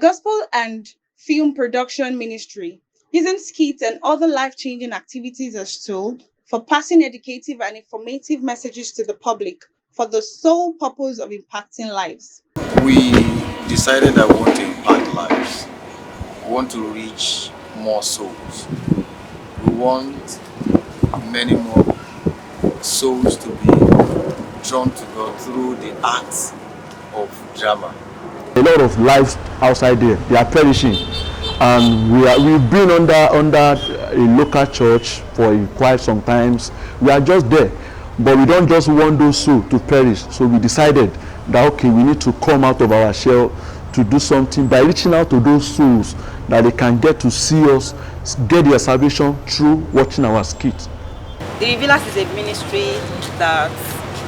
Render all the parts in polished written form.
gospel and film production ministry, using skits and other life changing activities as tool for passing educative and informative messages to the public for the sole purpose of impacting lives. We decided that we want to impact lives. We want to reach more souls. We want many more souls to be drawn to God through the art of drama. A lot of lives outside there, they are perishing, and we've been under a local church for quite some times. We are just there, but we don't just want those souls to perish. So we decided that okay, we need to come out of our shell to do something by reaching out to those souls, that they can get to see us, get their salvation through watching our skits. The Revealers is a ministry that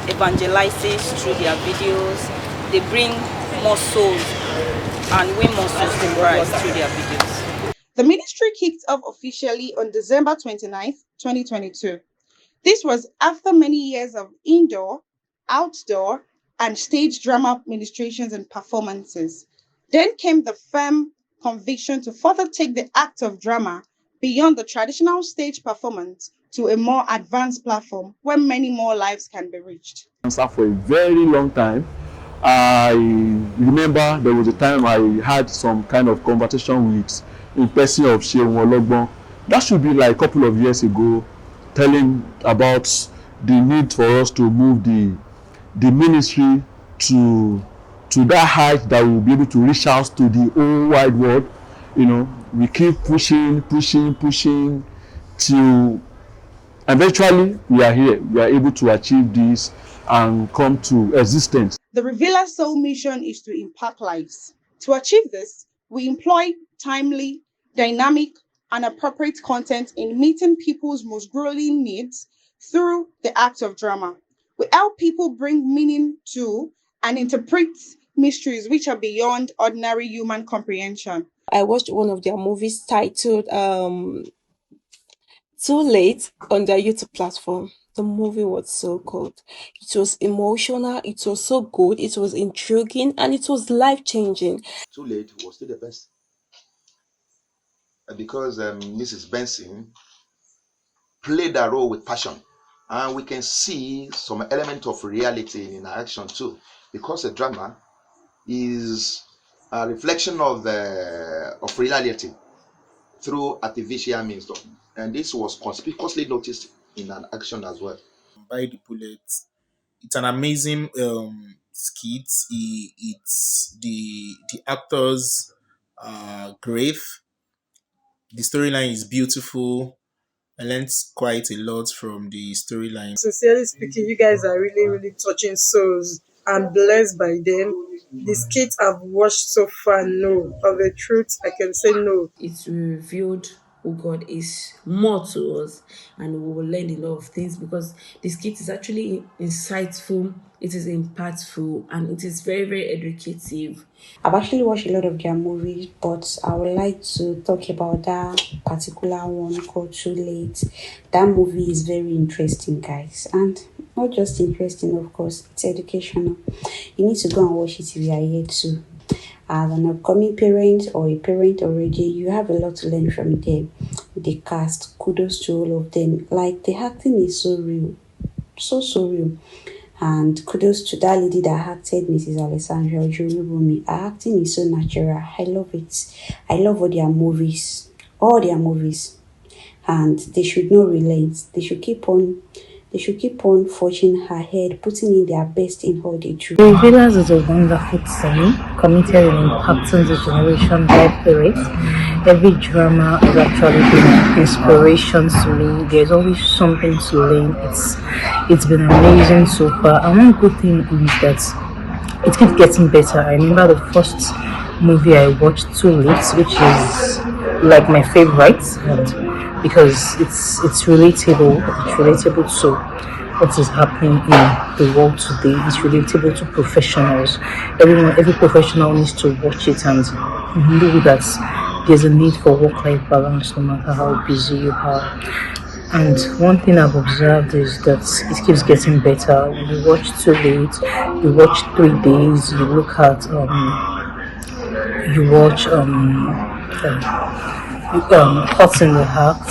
evangelizes through their videos. They bring more souls and win more souls to Christ through their videos. The ministry kicked off officially on December 29th, 2022. This was after many years of indoor, outdoor, and stage drama ministrations and performances. Then came the firm conviction to further take the act of drama beyond the traditional stage performance to a more advanced platform where many more lives can be reached. For a very long time, I remember there was a time I had some kind of conversation with a person of Sheung Ologbon. That should be like a couple of years ago, telling about the need for us to move the ministry to that height that we'll be able to reach out to the whole wide world. You know, we keep pushing till eventually we are here. We are able to achieve this and come to existence. The Revealer Soul mission is to impact lives. To achieve this, we employ timely, dynamic, and appropriate content in meeting people's most grueling needs through the act of drama. We help people bring meaning to and interpret mysteries which are beyond ordinary human comprehension. I watched one of their movies titled Too Late on their YouTube platform. The movie was so good. It was emotional, it was so good, it was intriguing, and it was life-changing. Too Late was still the best. Because Mrs. Benson played that role with passion. And we can see some element of reality in her action too. Because the drama is a reflection of reality through artificial means. And this was conspicuously noticed in an action as well. By the Bullet. It's an amazing skit. It's the actors are great. The storyline is beautiful. I learned quite a lot from the storyline. Sincerely speaking, you guys are really, really touching souls. I'm blessed by them. The skits I've watched so far, no. Of the truth, I can say no. It's revealed who God is more to us, and we will learn a lot of things because the skit is actually insightful, it is impactful, and it is very, very educative. I've actually watched a lot of their movies, but I would like to talk about that particular one called Too Late. That movie is very interesting, guys, and not just interesting, of course, it's educational. You need to go and watch it if you are here too. As an upcoming parent or a parent already, you have a lot to learn from them. The cast, kudos to all of them. Like, the acting is so real, so real. And kudos to that lady that acted Mrs. Alessandra Ojulubumi. Her acting is so natural. I love it. I love all their movies. And they should not relent. They should keep on forging ahead, putting in their best in all they do. The Revealers is a wonderful team, committed in impacting the generation by parents. Every drama has actually been an inspiration to me. There's always something to learn. It's been amazing so far. And one good thing is that it keeps getting better. I remember the first movie I watched, Too Late, which is like my favorite, and because it's relatable to what is happening in the world today. It's relatable to professionals. Every professional needs to watch it and know that there's a need for work-life balance no matter how busy you are. And one thing I've observed is that it keeps getting better. When you watch Too Late, you watch 3 days, you look at you watch Cuts in the Heart,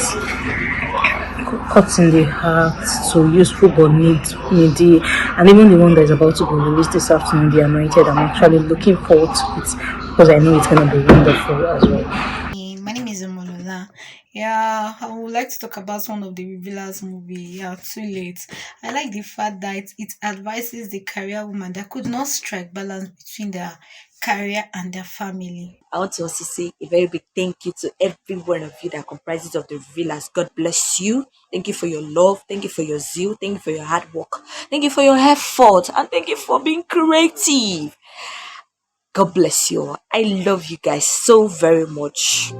Cuts in the Heart, so Useful but Needy, and even the one that is about to be released this afternoon, The Anointed. I'm actually looking forward to it because I know it's going to be wonderful as well. My name is Omolola. Yeah, I would like to talk about one of the Revealers movie. Yeah, Too Late. I like the fact that it advises the career woman that could not strike balance between their career and their family. I want to also say a very big thank you to every one of you that comprises of the Villas. God bless you. Thank you for your love. Thank you for your zeal. Thank you for your hard work. Thank you for your effort. And thank you for being creative. God bless you all. I love you guys so very much.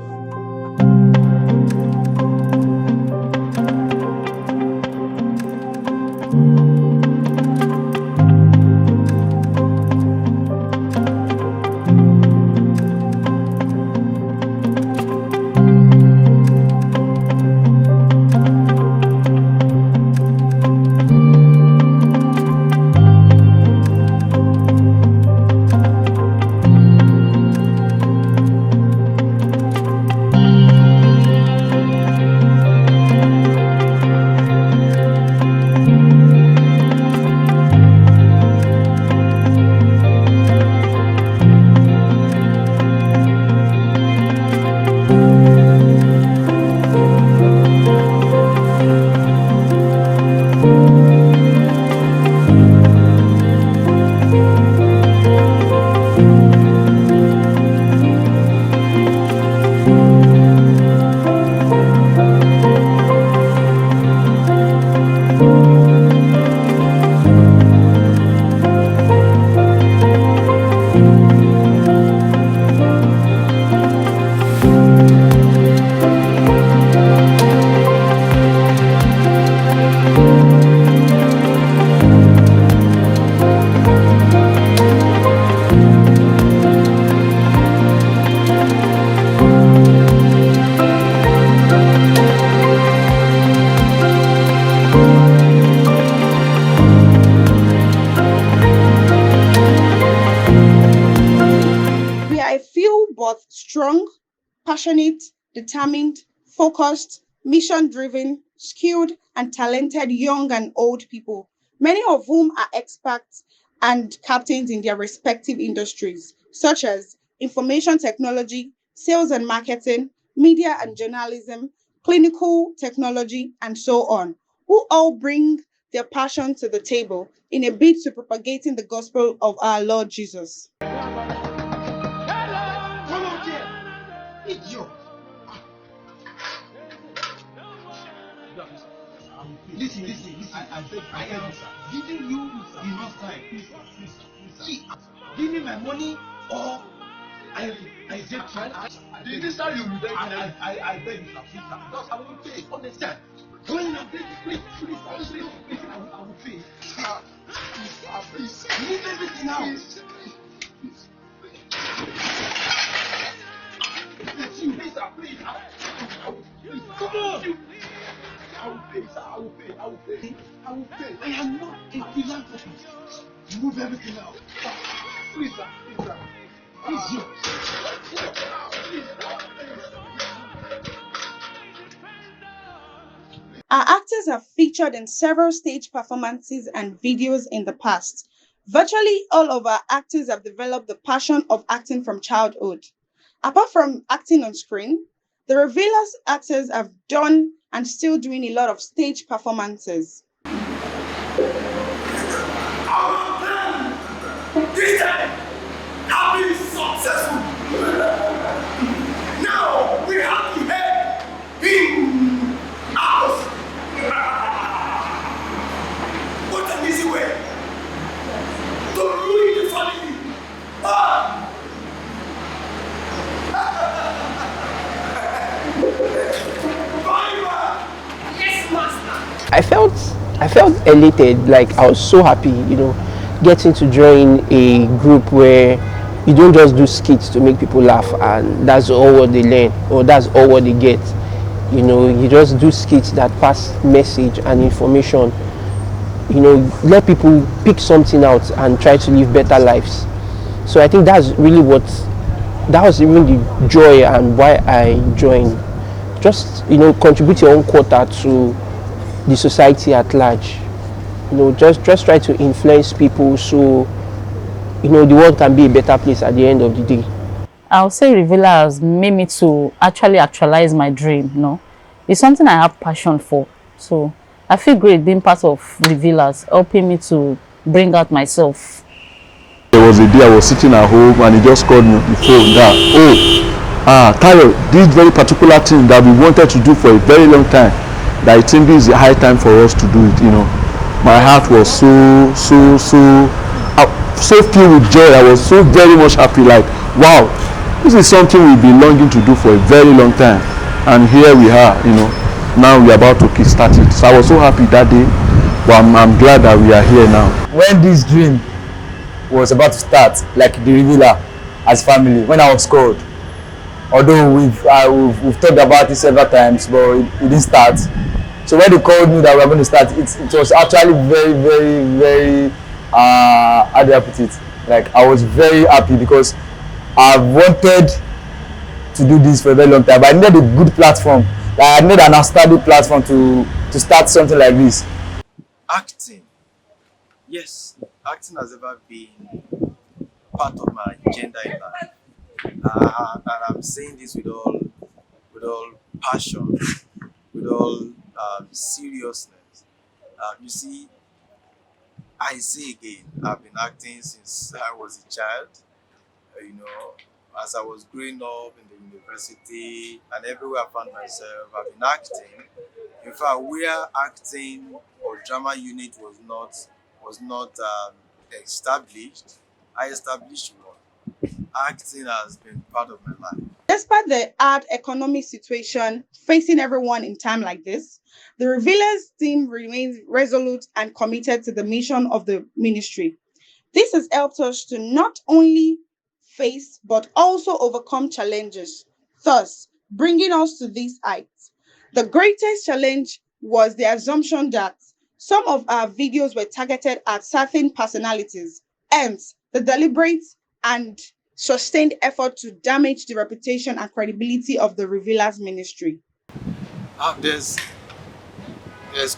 We are a few but strong, passionate, determined, focused, mission driven, skilled, and talented young and old people, many of whom are experts and captains in their respective industries, such as information technology, sales and marketing, media and journalism, clinical technology, and so on, who all bring their passion to the table in a bid to propagating the gospel of our Lord Jesus. Our actors have featured in several stage performances and videos in the past. Virtually all of our actors have developed the passion of acting from childhood. Apart from acting on screen, the Revealers actors have done and still doing a lot of stage performances. This time, I've been successful. Now we have to head in house. What an easy way to ruin the family. Ah! Yes, master. I felt elated, like I was so happy, getting to join a group where you don't just do skits to make people laugh and that's all what they learn or that's all what they get. You just do skits that pass message and information, let people pick something out and try to live better lives. So I think that's really what that was even the joy and why I joined. Just contribute your own quota to the society at large. Just try to influence people so the world can be a better place at the end of the day. I'll say Revealer has made me to actually actualize my dream. It's something I have passion for. So I feel great being part of Revealers, helping me to bring out myself. There was a day I was sitting at home and he just called me on the phone that, Tayo, this very particular thing that we wanted to do for a very long time, that I think this is the high time for us to do it. My heart was so filled with joy. I was so very much happy, like, wow, this is something we've been longing to do for a very long time. And here we are. Now we're about to kickstart it. So I was so happy that day, but I'm glad that we are here now. When this dream was about to start, like the revealer as family, when I was called, although we've talked about it several times, but it didn't start. So when they called me that we were going to start, it was actually very, very, very, how do I put it? Like, I was very happy because I've wanted to do this for a very long time, but I needed a good platform. Like, I needed an outstanding platform to start something like this. Acting. Yes, acting has ever been part of my agenda in life. And I'm saying this with all passion, with all seriousness. You see, I say again, I've been acting since I was a child. You know, as I was growing up in the university and everywhere I found myself, I've been acting. In fact, where acting or drama unit was not established, I established one. Acting has been part of my life. Despite the hard economic situation facing everyone in time like this, the Revealers team remains resolute and committed to the mission of the ministry. This has helped us to not only face but also overcome challenges, thus bringing us to this height. The greatest challenge was the assumption that some of our videos were targeted at certain personalities, hence the deliberate and sustained effort to damage the reputation and credibility of the Revealers ministry. There's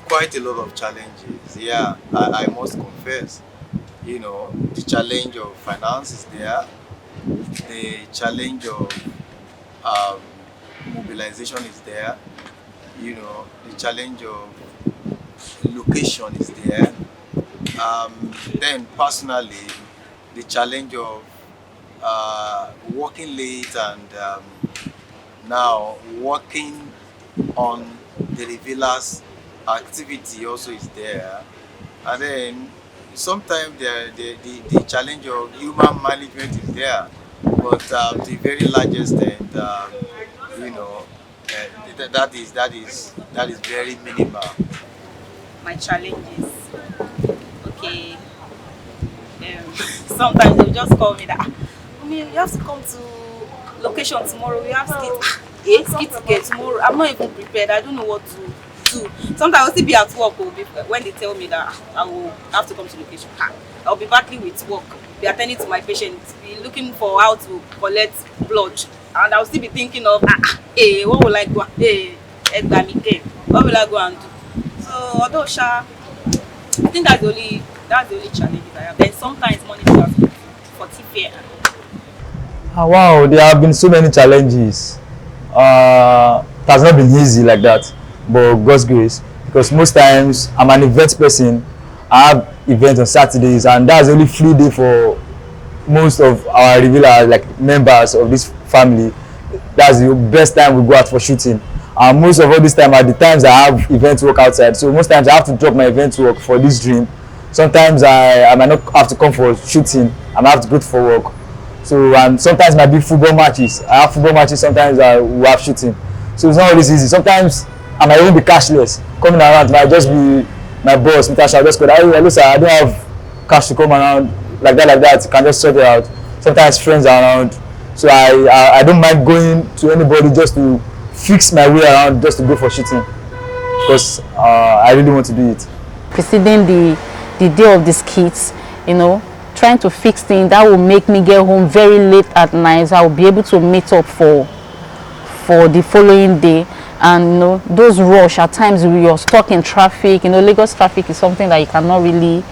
quite a lot of challenges. Yeah, I must confess. The challenge of finance is there. The challenge of um, mobilization is there. The challenge of location is there. Then personally, the challenge of working late and now working on the revealers activity also is there. And then sometimes the challenge of human management is there, but to a very large extent, you know, that is very minimal. My challenges. Okay. Sometimes they'll just call me that, "Mommy, you have to come to location tomorrow. We have skit." Skit get tomorrow. I'm not even prepared. I don't know what to do. Sometimes I'll still be at work when they tell me that I will have to come to location. I'll be battling with work, be attending to my patients, be looking for how to collect blood, and I'll still be thinking of what will I go? What will I go and do? So although I think that's the only challenge I have. Then sometimes money starts for TPA. Wow, there have been so many challenges. It has not been easy like that, but God's grace. Because most times I'm an event person. I have events on Saturdays, and that's the only free day for most of our revealer like members of this family. That's the best time we go out for shooting. And most of all this time are the times I have event work outside. So most times I have to drop my event work for this dream. Sometimes I might not have to come for shooting. I might have to go for work. So and sometimes might be football matches. I have football matches. Sometimes I will have shooting. So it's not always easy. Sometimes I might even be cashless. Coming around might just be my boss. Mr. Shah just go, "Hey, hello sir, I don't have cash to come around like that, like that." You can just sort it out. Sometimes friends are around. So I don't mind going to anybody just to fix my way around just to go for shooting because I really want to do it. Preceding the day of the skits, trying to fix things that will make me get home very late at night. I will be able to meet up for the following day. And you know, those rush at times you're stuck in traffic. You know, Lagos traffic is something that you cannot really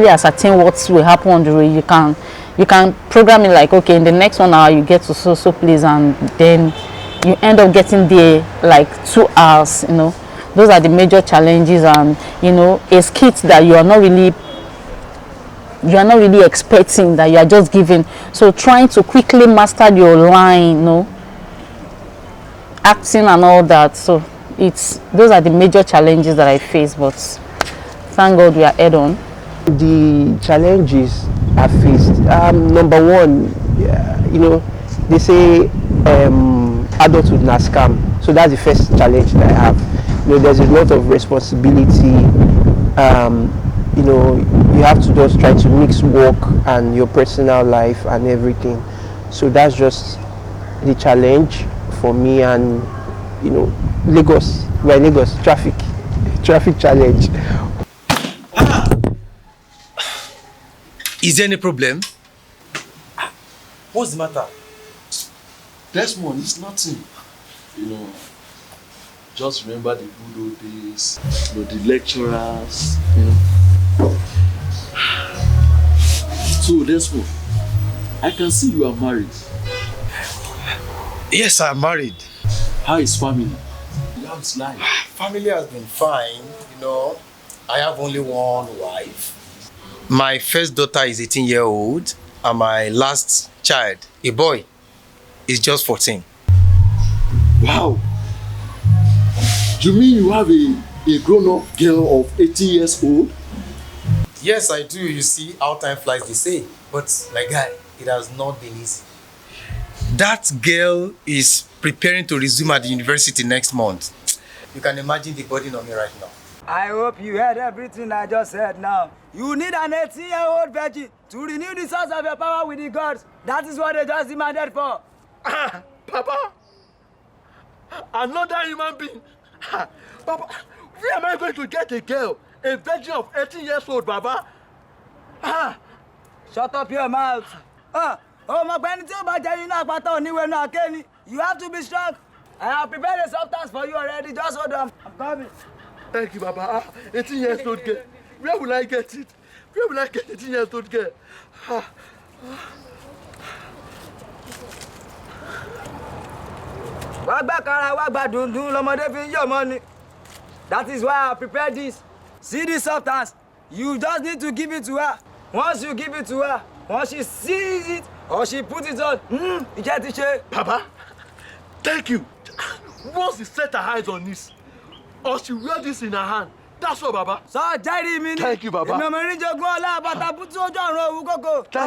ascertain what will happen on the road. You can program it like, okay, in the next 1 hour you get to so place, and then you end up getting there like 2 hours. You know, those are the major challenges. And you know, a skit that you are not really expecting, that you are just giving, so trying to quickly master your line, you know, acting and all that. So those are the major challenges that I face, but thank God we are head on. The challenges I faced, number one, you know, they say adulthood na scam, so that's the first challenge that I have. You know, there's a lot of responsibility. You know, you have to just try to mix work and your personal life and everything. So that's just the challenge for me. And you know, Lagos, traffic challenge. Is there any problem? What's the matter? Desmond, it's nothing. You know, just remember the good old days, you know, the lecturers, you know. So, Desmond, I can see you are married. Yes, I'm married. How is family? How's life? Family has been fine. You know, I have only one wife. My first daughter is 18-year-old, and my last child, a boy, is just 14. Wow. You mean you have a grown-up girl of 18 years old? Yes, I do. You see how time flies, they say. But my guy, it has not been easy. That girl is preparing to resume at the university next month. You can imagine the burden on me right now. I hope you heard everything I just said now. You need an 18-year-old virgin to renew the source of your power with the gods. That is what they just demanded for. Papa, another human being. Papa, where am I going to get a girl, a virgin of 18 years old, Baba? Shut up your mouth. Oh, my friend, you have to be strong. I have prepared a substance for you already. Just hold on. I'm coming. Thank you, Baba. 18 years old girl. Where will I get it? Where will I get 18 years old girl? That is why I prepared this. See this substance. You just need to give it to her. Once you give it to her, once she sees it or she puts it on, you get it. Papa, thank you. Once she set her eyes on this, or she wear this in her hand, that's all, Baba. So, thank you, Baba. Thank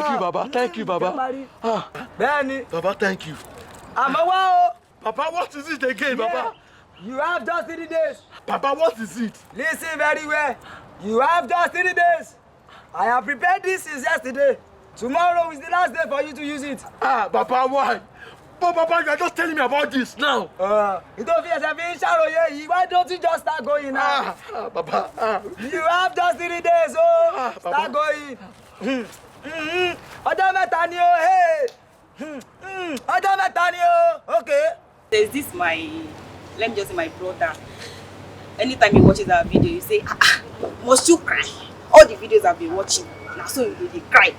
you, Baba. Thank you, Baba. Baba, thank you. Papa, what is it again, Baba? You have just 3 days. Papa, what is it? Listen very well. You have just 3 days. I have prepared this since yesterday. Tomorrow is the last day for you to use it. Papa, why? But Papa, you are just telling me about this now. You don't feel yourself in shadow here. Why don't you just start going now? Papa. You have just 3 days, start going. Okay. There's this let me just say my brother. Anytime he watches our video, you say, must you cry? All the videos I've been watching, now so you do cry.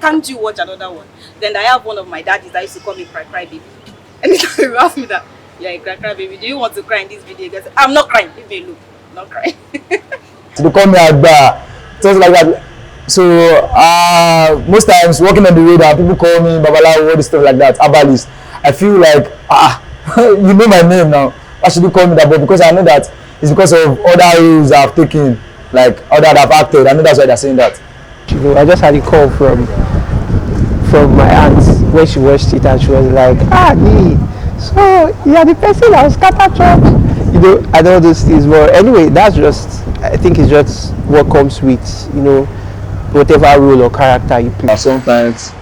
Can't you watch another one? Then I have one of my daddies that used to call me cry baby. Anytime you ask me that, yeah, cry baby, do you want to cry in this video? He goes, I'm not crying, leave me alone, not crying. They call me Agba, things like that. So most times walking on the road, people call me Babalawo, all this stuff like that, Abalist. I feel like you know my name now. Why should you call me that? But because I know that it's because of other roles I've taken, like other that I've acted. I know that's why they're saying that. I just had a call from my aunt when she watched it, and she was like, nee, so you are the person that was scatter church. You know, I know those things. But anyway, that's just, I think it's just what comes with, you know, whatever role or character you play. Sometimes,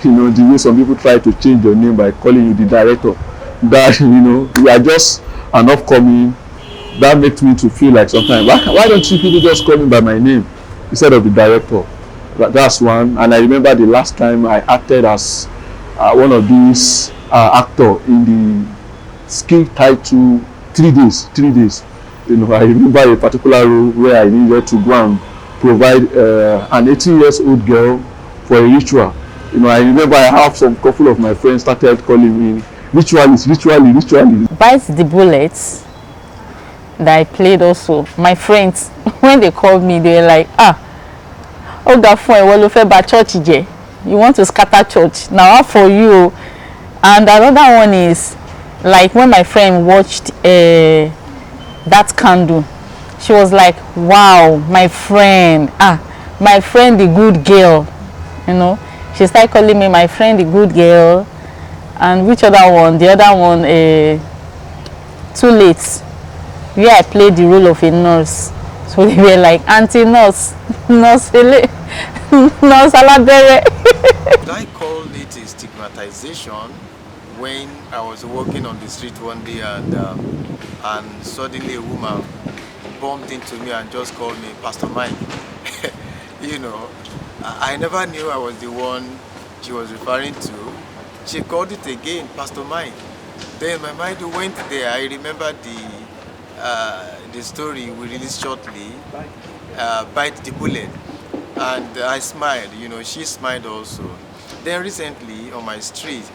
you know, the way some people try to change your name by calling you the director, that, you know, you are just an upcoming that makes me to feel like sometimes why don't you people just call me by my name instead of the director. That's one. And I remember the last time I acted as one of these actor in the skill title 3 days. I remember a particular role where I needed to go and provide an 18 years old girl for a ritual. I remember I have some couple of my friends started calling me ritualist. Bite the Bullets that I played also. My friends, when they called me, they were like, oh, that phone, well, church, you want to scatter church. Now, for you. And another one is, like, when my friend watched that candle, she was like, wow, my friend, the good girl. She started calling me my friend, the good girl. And which other one? The other one, Too Late, where I played the role of a nurse. So they were like, Auntie Nurse, Nurse Alabere. I call it a stigmatization when I was walking on the street one day and suddenly a woman bumped into me and just called me Pastor Mike. I never knew I was the one she was referring to. She called it again, Pastor Mike. Then my mind went there. I remember the story we released shortly, Bite the Bullet. And I smiled, she smiled also. Then recently on my street,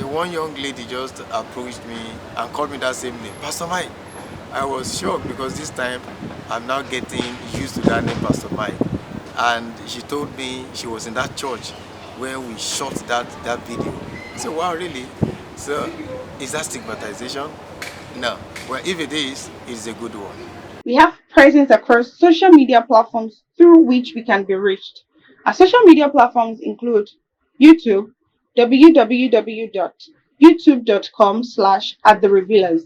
one young lady just approached me and called me that same name, Pastor Mike. I was shocked because this time I'm now getting used to that name, Pastor Mike. And she told me she was in that church when we shot that video. I said, wow, really? So is that stigmatization? No. Well, if it is, it's a good one. We have presence across social media platforms through which we can be reached. Our social media platforms include YouTube, www.youtube.com/@the-revealers,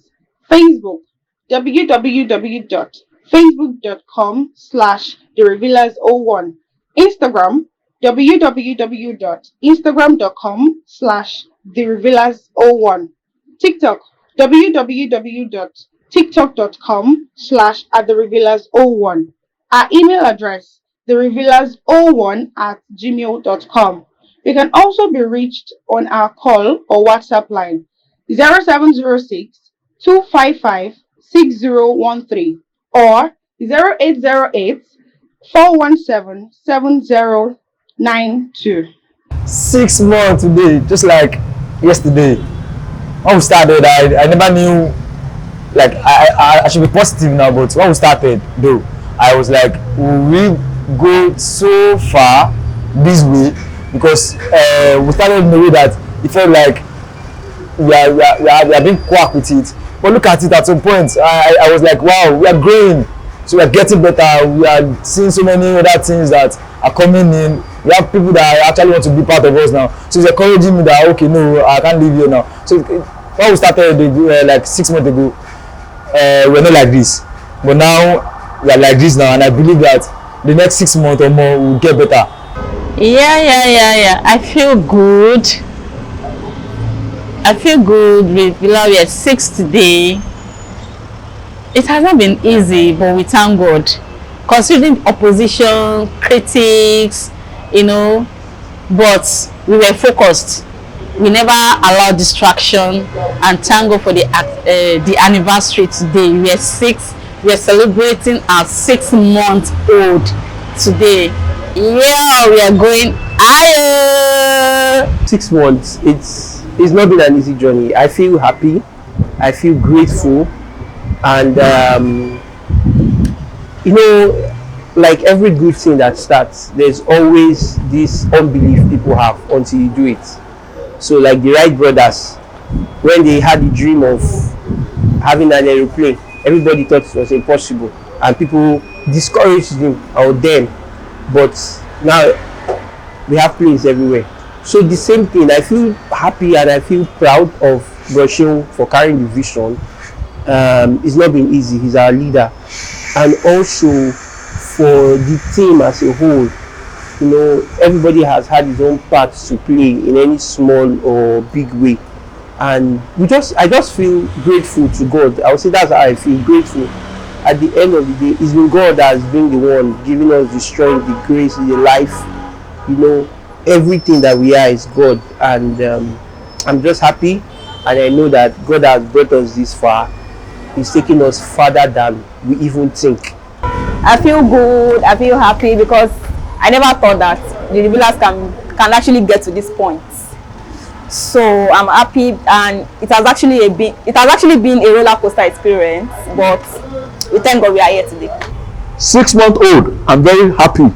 Facebook, www.facebook.com/the-revealers01, Instagram, www.instagram.com/the-revealers01, TikTok, www.tiktok.com/@the-revealers01. Our email address, therevealers01@gmail.com. You can also be reached on our call or WhatsApp line 0706 255 6013 or 0808 417 7092. 6 months today, just like yesterday. When we started, I never knew, like, I should be positive now, but when we started, though, I was like, will we go so far this way? Because we started in a way that it felt like we are being quack with it. But look at it, at some point, I was like, wow, we are growing. So we are getting better. We are seeing so many other things that are coming in. We have people that actually want to be part of us now. So it's encouraging me that, okay, no, I can't live here now. So when we started like 6 months ago, we're not like this. But now we are like this now, and I believe that the next 6 months or more will get better. Yeah. I feel good. We are 6 today. It has not been easy, but we thank God. Considering opposition, critics, but we were focused. We never allowed distraction, and thank God for the anniversary today. We are 6. We are celebrating our 6-month-old today. Yeah, we are going higher. 6 months, it's not been an easy journey. I feel happy, I feel grateful, and like every good thing that starts, there's always this unbelief people have until you do it. So like the Wright brothers, when they had the dream of having an aeroplane, everybody thought it was impossible and people discouraged them, but now we have planes everywhere. So the same thing, I feel happy and I feel proud of Brosho for carrying the vision. It's not been easy. He's our leader, and also for the team as a whole. Everybody has had his own part to play in any small or big way. and I just feel grateful to God. I would say that's how I feel grateful. At the end of the day, it's been God that has been the one giving us the strength, the grace, the life. You know, everything that we are is God, and I'm just happy, and I know that God has brought us this far. He's taking us farther than we even think. I feel good. I feel happy because I never thought that the revealers can actually get to this point. So I'm happy, and it has actually been a roller coaster experience. But we thank God we are here today. 6 month old, I'm very happy.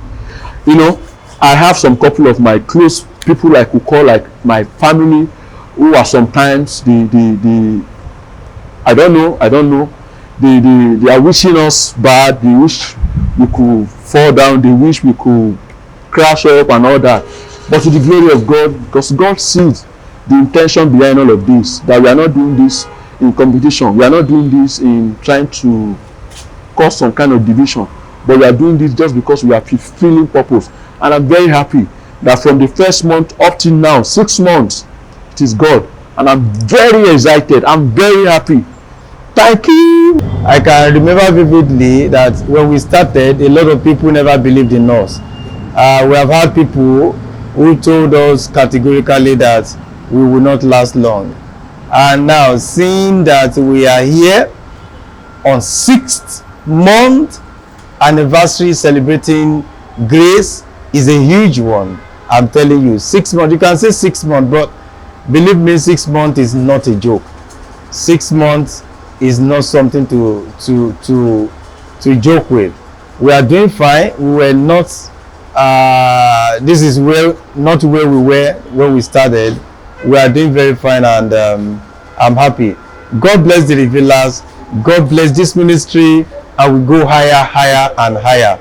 You know, I have some couple of my close people like who call like my family, who are sometimes the I don't know, they are wishing us bad. They wish we could fall down. They wish we could crash up and all that. But to the glory of God, because God sees the intention behind all of this, that we are not doing this in competition. We are not doing this in trying to cause some kind of division, but we are doing this just because we are fulfilling purpose. And I'm very happy that from the first month up till now, 6 months, it is God, and I'm very excited. I'm very happy. Thank you. I can remember vividly that when we started, a lot of people never believed in us. We have had people who told us categorically that we will not last long. And now, seeing that we are here on 6th month anniversary celebrating grace is a huge one. I'm telling you, 6 months, you can say 6 months, but believe me, 6 months is not a joke. 6 months is not something to joke with. We are doing fine. We were not this is not where we were when we started. We are doing very fine, and I'm happy. God bless the revealers. God bless this ministry, and we go higher and higher.